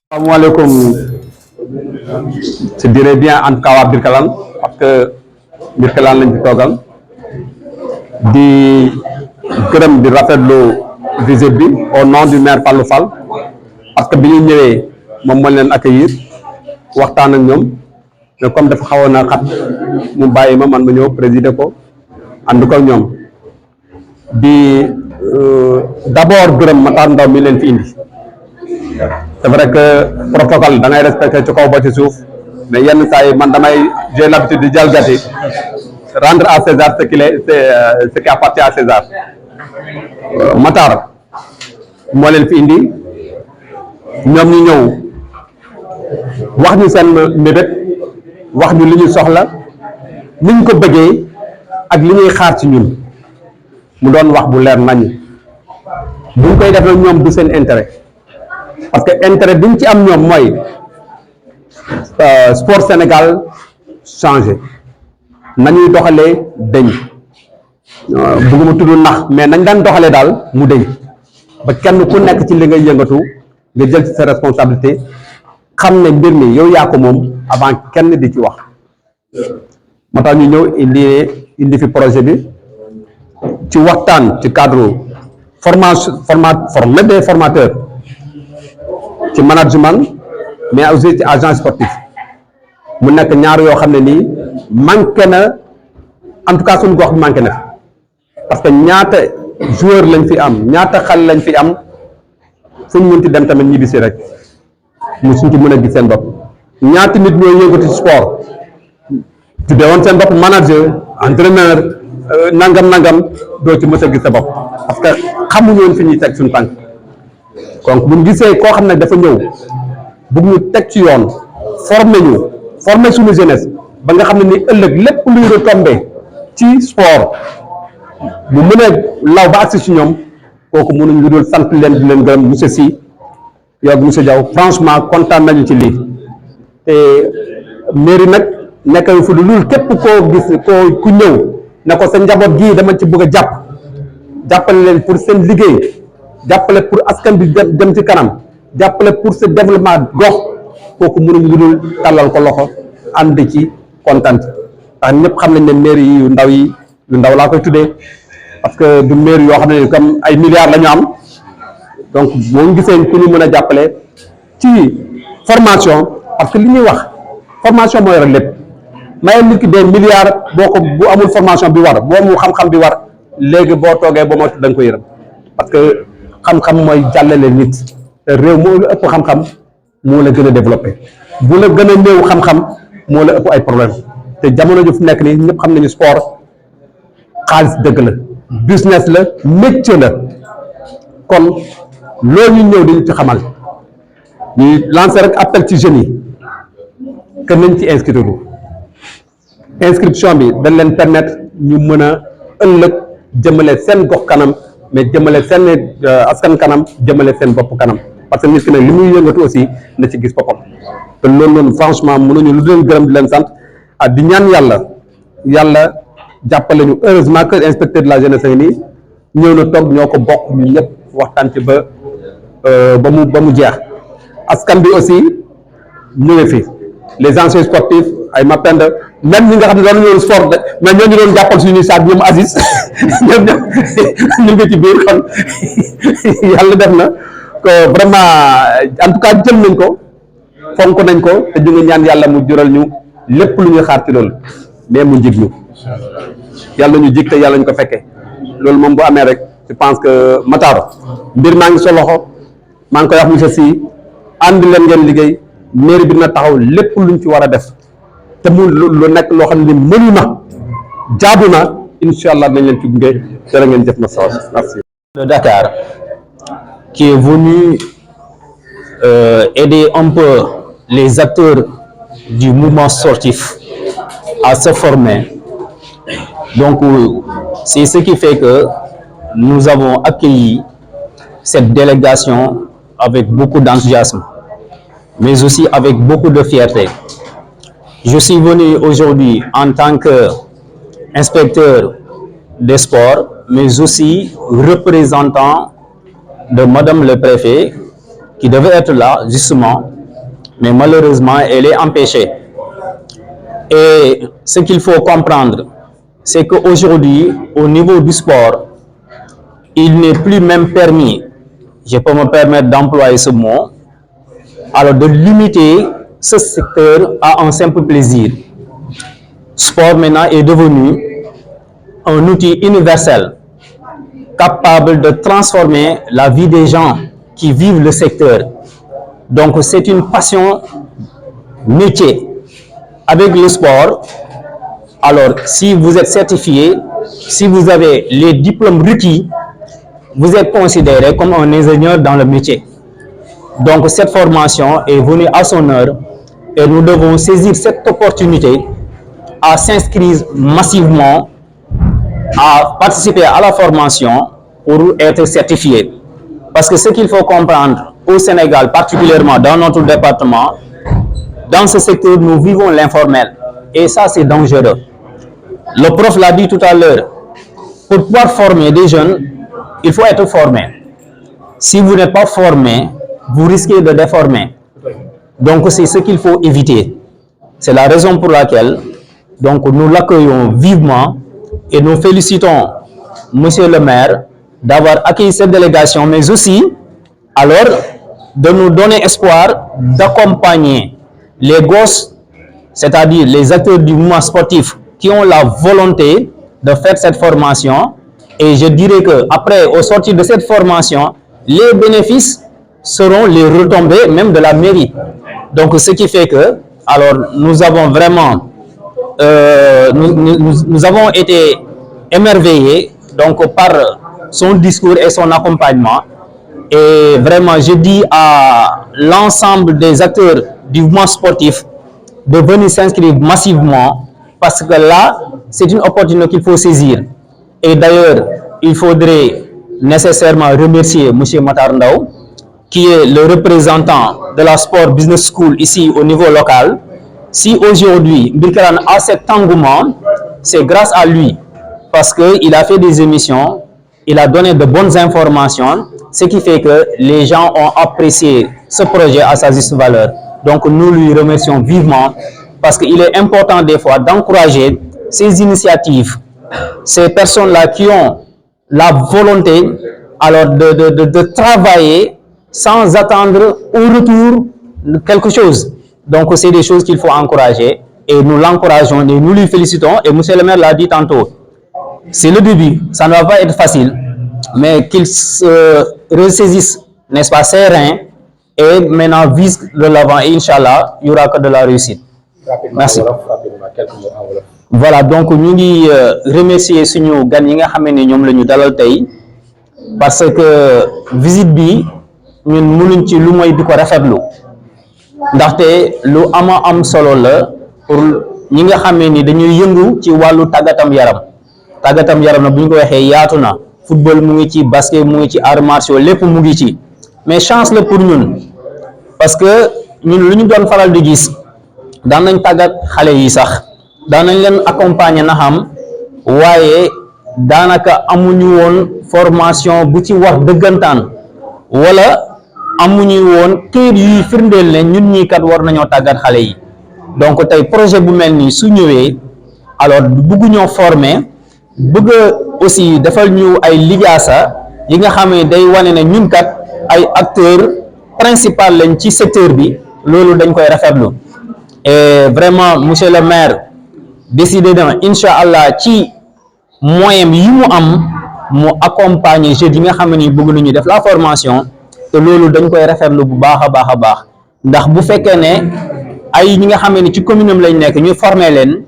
Assalamualaikum. Je dirais bien en tout cas waa Birkelane parce que Birkelane lañ fi toogal di gërëm di rafetlu visite bi au nom du maire Fallou Fall parce que bi ñu ñëwee moom moo leen accueillir waxtaan ak ñoom mais comme dafa xawoon a xat mu bàyyi ma man ma ñëw présider ko ànd ko ak ñoom di d'abord gërëm Matar Ndaw mi leen fi indi. C'est vrai que protocole da ngay respecté ci kaw ba ci suuf mais yenn saa yi man damay j'ai l'habitude di jalgati rendre à César ce qui appartient à César. Matar moo leen fi indi ñoom ñu ñëw wax ñu seen mbébét wax ñu li ñu soxla ni ñu ko bëggee ak li ñuy xaar ci ñun mu doon wax bu leer nañ buñ koy def nag ñoom du seen intérêt. Parce que intérêt bi ñu ci am ñoom mooy sport Sénégal changé nañuy doxalee dañ bëgguma tudd nax mais nañ daan doxalee daal mu dañ ba kenn ku nekk ci li ngay yëngatu nga jël ci sa responsabilité xam ne mbir mi yow yaa ko moom avant kenn di ci wax moo tax ñu ñëw indi fi projet bi ci waxtaan ci cadre former des formateurs ci management mais aussi ci agent sportif mu nekk ñaar yoo xam ne nii manqué na en tout cas suñu gox bi manqué na parce que ñaata joueur lañ fi am ñaata xale lañ fi am fu ñu mënti dem tamit ñibbisi rek mu suñ ci mën a gis seen bopp ñaata nit ñooy yëngatu ci sport tuddee woon seen bopp manager entraîneur nangam doo ci mës a gis sa bopp parce que xamuñu woon fi ñuy teg suñu tànk. donc bu ñu gisee koo xam ne dafa ñëw bëgg ñu teg ci yoon former suñu jeunesse ba nga xam ne ni ëllëg lépp luy retombé ci sport bu mën a law ba agsi ci ñoom kooku mënuñ lu dul sant leen di leen gërëm monsieur Sy yow ak monsieur Diaw franchement kontaan nañu ci lii te mairie nag nekk fu du lul képp koo gis ku ñëw ne ko sa njaboot gii dama ci bëgg a jàppale leen pour seen liggéey jàppale pour askan bi dem ci kanam jàppale pour ce développement gox kooku mënuñ lu dul tàllal ko loxo ànd ci kontaan ndax ñëpp xam nañ ne mairie yu ndaw laa koy tuddee parce que du mairie yoo xam ne comme ay milliards la ñu am donc boo gisee ku ñu mën a jàppale ci formation parce que li ñuy wax formation moo yore lépp maye nit ki des milliards bu amul formation bi war boo amul xam-xam bi war léegi boo toogee ba moytu da nga ko yërëm parce que xam-xam mooy jàllale nit te réew moo la ëpp xam-xam moo la gën a développé bu la gën a néew xam-xam moo la ëpp ay problème te jamono ji fu nekk nii ñëpp xam nañu sport xaalis dëgg la business la métier la kon loolu ñu ñëw dañu ci xamal ñuy lancer rek appel ci jeunes yi que nañ ci inscription bi dañ leen permettre ñu mën a ëllëg jëmale seen gox kanam mais jëmale seen askan kanam jëmale seen bopp kanam parce que nit ki nag li muy yëngatu aussi na ci gis boppam te loolu noonu franchement mënuñu lu leen gërëm di leen sant di ñaan yàlla jàppale ñu heureusement que inspecteur de la jeunesse nii ñëw na toog ñoo ko bokk ñu ñëpp waxtaan ci ba mu jeex askan bi aussi ñëwee fi les anciens sportifs ay Mapenda même ñi nga xam ne doon ñëw sport de mais ñoo ñu doon jàppal suñuy saak ñoom Aziz ñoom ñu ngi ci biir kon yàlla def na que vraiment en tout cas jël nañ ko fonk nañ ko te ñu ngi ñaan yàlla mu jural ñu lépp lu ñuy xaar ci loolu mais mu jig ñu yàlla ñu jig te yàlla ñu ko fekkee loolu moom bu amee rek je pense que Matar mbir maa ngi sa loxo maa ngi koy wax monsieur Sy ànd leen ngeen liggéey mairie bi na taxaw lépp luñ ci war a def te mu lu nekk loo xam ne mënu na jaadu na incha allah nañ leen ci gunge jërë ngeen jëf na sawar merci. De Dakar qui est venu aider un peu les acteurs du mouvement sportif à se former. Donc c'est ce qui fait que nous avons accueilli cette délégation avec beaucoup d'enthousiasme, mais aussi avec beaucoup de fierté. Je suis venu aujourd'hui en tant qu'inspecteur des sports, mais aussi représentant de Madame le Préfet qui devait être là justement mais malheureusement, elle est empêchée. Et ce qu'il faut comprendre, c'est qu'aujourd'hui, au niveau du sport, il n'est plus même permis, je peux me permettre d'employer ce mot, alors de limiter ce secteur à un simple plaisir. Sport maintenant est devenu un outil universel, capable de transformer la vie des gens qui vivent le secteur. Donc c'est une passion métier. Avec le sport, alors si vous êtes certifié, si vous avez les diplômes requis, vous êtes considéré comme un ingénieur dans le métier. Donc cette formation est venue à son heure et nous devons saisir cette opportunité à s'inscrire massivement, à participer à la formation pour être certifié. Parce que ce qu'il faut comprendre au Sénégal, particulièrement dans notre département, dans ce secteur, nous vivons l'informel. Et ça, c'est dangereux. Le prof l'a dit tout à l'heure, pour pouvoir former des jeunes, il faut être formé. Si vous n'êtes pas formé, vous risquez de déformer. Donc, c'est ce qu'il faut éviter. C'est la raison pour laquelle donc, nous l'accueillons vivement et nous félicitons Monsieur le maire d'avoir accueilli cette délégation, mais aussi alors de nous donner espoir d'accompagner les gosses, c'est-à-dire les acteurs du mouvement sportif qui ont la volonté de faire cette formation. Et je dirais qu'après, au sortir de cette formation, les bénéfices seront les retombées même de la mairie. Donc, ce qui fait que, alors, nous avons vraiment, nous avons été émerveillés donc, par son discours et son accompagnement. Et vraiment, je dis à l'ensemble des acteurs du mouvement sportif de venir s'inscrire massivement parce que là, c'est une opportunité qu'il faut saisir. Et d'ailleurs, il faudrait nécessairement remercier M. Matar Ndao, qui est le représentant de la Sport Business School ici au niveau local. Si aujourd'hui, Birkelane a cet engouement, c'est grâce à lui, parce qu'il a fait des émissions, il a donné de bonnes informations, ce qui fait que les gens ont apprécié ce projet à sa juste valeur. Donc nous lui remercions vivement, parce qu'il est important des fois d'encourager ces initiatives, ces personnes-là qui ont la volonté alors de travailler sans attendre au retour quelque chose. Donc c'est des choses qu'il faut encourager et nous l'encourageons et nous lui félicitons. Et M. le maire l'a dit tantôt, c'est le début, ça ne va pas être facile, mais qu'il se ressaisisse, n'est-ce pas, serein et maintenant vise de l'avant et Inch'Allah, il n'y aura que de la réussite. Merci. Voilà, donc nous ngi remercier suñu gan yi nga xamé né ñom lañu dalal tay parce que visite bi ñun mënuñ ci lu moy diko rafetlu ndaxte lu am solo la pour ñi nga xamé ni dañuy yëngu ci walu tagatam yaram na buñ ko waxé yaatu na football mu ngi ci basket mu ngi ci arts martiaux lépp mu ngi ci mais chance la pour ñun parce que ñun luñu doon faral di gis daan nañ tagat xalé yi sax daan nañ leen accompagner na xam waaye daanaka amuñu woon formation bu ci wax dëggantaan wala amuñu woon këyit yuy firndeel ne ñun ñii kat war nañoo tàggat xale yi donc tey projet bu mel nii su ñëwee alors bëgg ñoo former bëgg aussi defal ñu ay lijaasa yi nga xam ne day wane ne ñun kat ay acteurs principal lañ ci secteur bi loolu dañ koy rafetlu et vraiment monsieur le maire décidé na incha allah ci moyen yi mu am mu accompagner jeunes yi nga xam ne bëgg nañu def la formation te loolu dañ koy rafetlu bu baax a baax ndax bu fekkee ne ay ñi nga xam ne ci commune am lañ nekk ñu former leen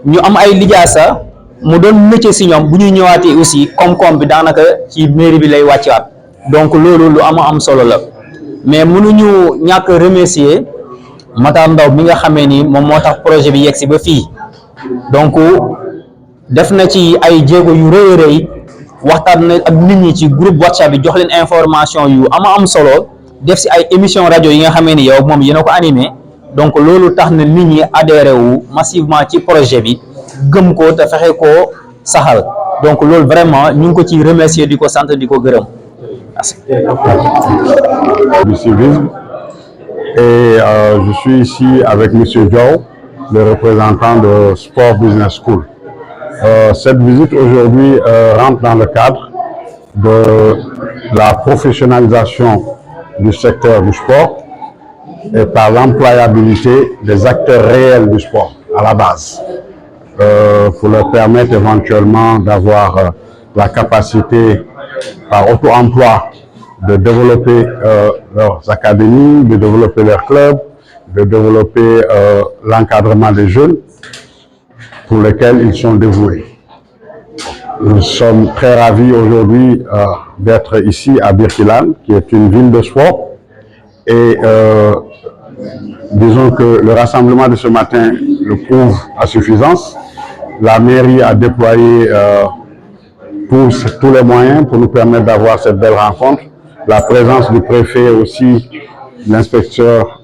ñu am ay lijaasa mu doon métier si ñoom bu ñuy ñëwaatee aussi koom-koom bi daanaka ci mairie bi lay wàccaat donc loolu lu am solo la mais mënuñu ñàkk remercier Matar Ndao mi nga xamee ni moom moo tax projet bi yegg si ba fii donc def na ci ay jéego yu rëy waxtaan na ak nit ñi ci groupe WhatsApp bi jox leen information yu am solo def si ay émission rajo yi nga xamee ni yow moom yéen a ko animé donc loolu tax na nit ñi adhéré wu massivement ci projet bi gëm ko te fexe koo saxal donc loolu vraiment ñu ngi ko ci remercier di ko sant di ko gërëm. Merci. Du civisme et je suis ici avec M. Diaw, le représentant de Sport Business School. Cette visite aujourd'hui rentre dans le cadre de la professionnalisation du secteur du sport et par l'employabilité des acteurs réels du sport à la base, pour leur permettre éventuellement d'avoir la capacité par auto-emploi de développer leurs académies, de développer leurs clubs, de développer l'encadrement des jeunes pour lesquels ils sont dévoués. Nous sommes très ravis aujourd'hui d'être ici à Birkelane, qui est une ville de sport. Et disons que le rassemblement de ce matin le prouve à suffisance. La mairie a déployé tous les moyens pour nous permettre d'avoir cette belle rencontre. La présence du préfet aussi, l'inspecteur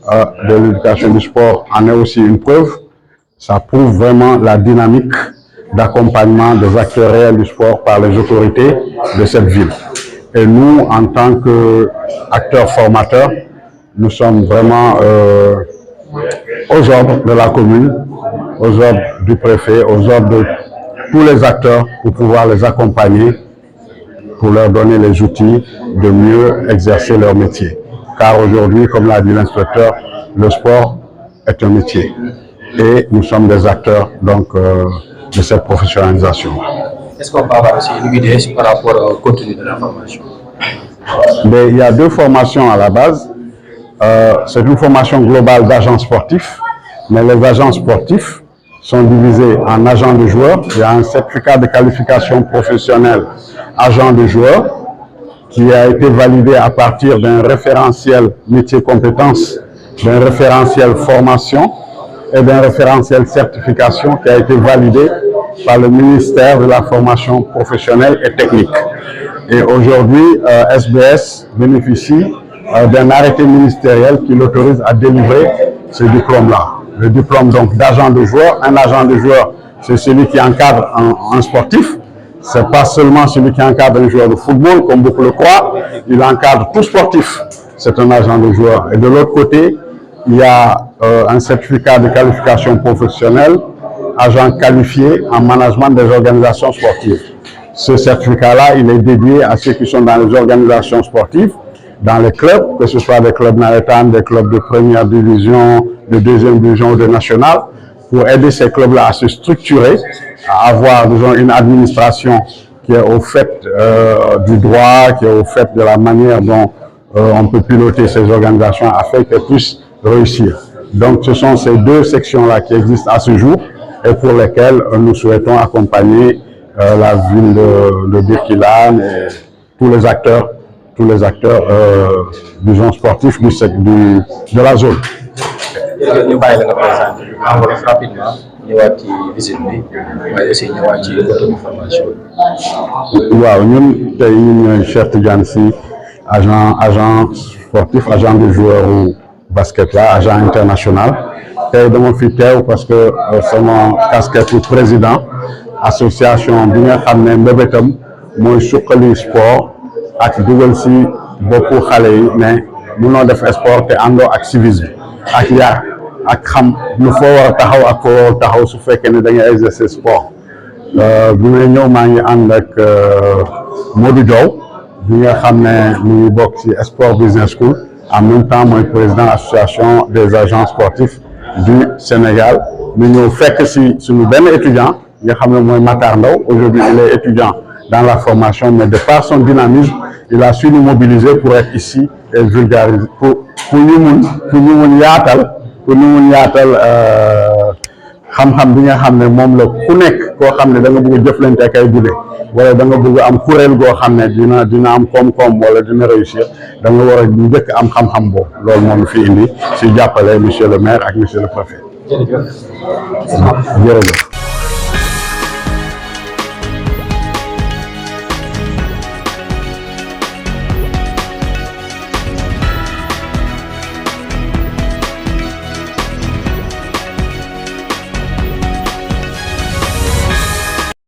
de l'éducation du sport en est aussi une preuve. Ça prouve vraiment la dynamique d'accompagnement des acteurs réels du sport par les autorités de cette ville. Et nous, en tant qu'acteurs formateurs, nous sommes vraiment aux ordres de la commune, aux ordres du préfet, aux ordres de tous les acteurs pour pouvoir les accompagner, pour leur donner les outils de mieux exercer leur métier. Car aujourd'hui, comme l'a dit l'inspecteur, le sport est un métier. Et nous sommes des acteurs donc de cette professionnalisation. Est-ce qu'on peut avoir aussi une idée par rapport au contenu de la formation? Mais il y a deux formations à la base. C'est une formation globale d'agents sportifs, mais les agents sportifs sont divisés en agents de joueurs. Il y a un certificat de qualification professionnelle agent de joueurs qui a été validé à partir d'un référentiel métier compétences, d'un référentiel formation et d'un référentiel certification qui a été validé par le ministère de la formation professionnelle et technique. Et aujourd'hui, SBS bénéficie d'un arrêté ministériel qui l'autorise à délivrer ce diplôme-là. Le diplôme donc d'agent de joueur. Un agent de joueur, c'est celui qui encadre un sportif. C'est pas seulement celui qui encadre un joueur de football, comme beaucoup le croient. Il encadre tout sportif. C'est un agent de joueur. Et de l'autre côté, il y a un certificat de qualification professionnelle, agent qualifié en management des organisations sportives. Ce certificat-là, il est dédié à ceux qui sont dans les organisations sportives, dans les clubs, que ce soit des clubs navétanes, des clubs de première division, de deuxième division ou de nationale, pour aider ces clubs-là à se structurer, à avoir, disons, une administration qui est au fait du droit, qui est au fait de la manière dont on peut piloter ces organisations afin qu'elles puissent réussir. Donc, ce sont ces deux sections-là qui existent à ce jour et pour lesquelles nous souhaitons accompagner la ville de Birkelane et tous les acteurs disons sportifs de la zone. ñu bàyyi la nga présenté en wolof rapidement ñëwaat ci visite bi waaye aussi ñëwaat ci contenu formation bi. waaw ñun tey ñun ñooy Cheikh Tidiane Sy agent sportif agent de joueur basket la agent international tey dama fi teew parce que sama casquette président association bi nga xam ne mbébétam mooy suqali sport ak dugal si boppu xale yi ne mënoo def sport te àndoo ak civisme ak yar ak xam lu foo war a taxaw ak foo war a taxaw su fekkee ne da ngay exercer sport bi may ñëw maa ngi ànd ak Modou Diaw bi nga xam ne mu ngi bokk ci Sport Business School en même temps mooy président association des agents sportifs du Sénégal ñu ñëw fekk si suñu benn étudiant nga xam ne mooy Matar Ndaw. Aujourd'hui il est étudiant dans la formation mais de par son dynamisme il a su nous mobiliser pour être ici et vulgariser pour ñu mun yaatal xam-xam bi nga xam ne moom la ku nekk koo xam ne da nga bëgg a jëflante ak ay guddee wala da nga bëgg am kuréel goo xam ne dina am koom-koom wala dina réussir da nga war a njëkk am xam-xam boobu loolu moo ñu fi indi si jàppale monsieur le maire ak monsieur le préfet. jërëjëf.